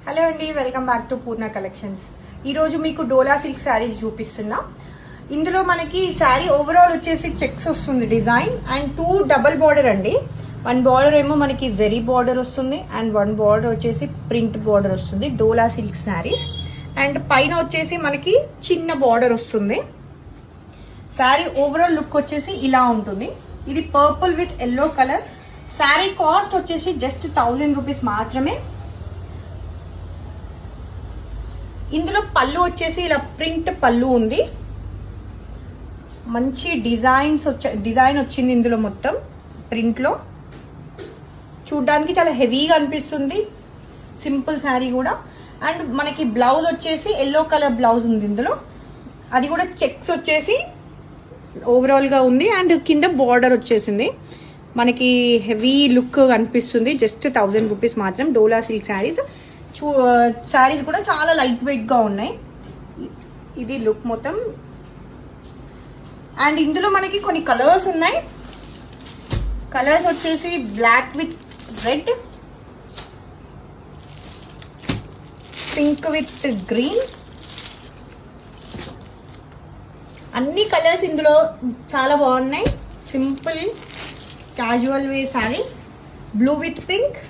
Hello అండి, welcome back to Purna collections. ఈరోజు మీకు డోలా సిల్క్ శారీస్ చూపిస్తున్నా. ఇందులో మనకి శారీ ఓవరాల్ వచ్చేసి చెక్స్ వస్తుంది డిజైన్ అండ్ 2 డబల్ బార్డర్ అండి. 1 బార్డర్ ఏమో మనకి జెరీ బార్డర్ వస్తుంది అండ్ 1 బార్డర్ వచ్చేసి ప్రింట్ బార్డర్ వస్తుంది. డోలా సిల్క్ శారీస్ అండ్ పైన వచ్చేసి మనకి చిన్న బార్డర్ వస్తుంది. శారీ ఓవరాల్ లుక్ వచ్చేసి ఇలా ఉంటుంది. ఇది purple with yellow colour. Sari cost వచ్చేసి జస్ట్ 1000 రూపీస్ మాత్రమే. ఇందులో పళ్ళు వచ్చేసి ఇలా ప్రింట్ పళ్ళు ఉంది. మంచి డిజైన్ వచ్చింది ఇందులో మొత్తం ప్రింట్ లో. చూడ్డానికి చాలా హెవీగా అనిపిస్తుంది. సింపుల్ శారీ కూడా. అండ్ మనకి బ్లౌజ్ వచ్చేసి ఎల్లో కలర్ బ్లౌజ్ ఉంది ఇందులో. అది కూడా చెక్స్ వచ్చేసి ఓవరాల్ గా ఉంది అండ్ కింద బార్డర్ వచ్చేసింది. మనకి హెవీ లుక్ అనిపిస్తుంది. జస్ట్ 1000 రూపీస్ మాత్రం డోలా సిల్క్ శారీస్. శారీస్ కూడా చాలా లైట్ వెయిట్ గా ఉన్నాయి. ఇది లుక్ మొత్తం. అండ్ ఇందులో మనకి కొన్ని కలర్స్ ఉన్నాయి. కలర్స్ వచ్చేసి black with red, pink with green. అన్ని కలర్స్ ఇందులో చాలా బాగున్నాయి. Simple casual way saris. Blue with pink,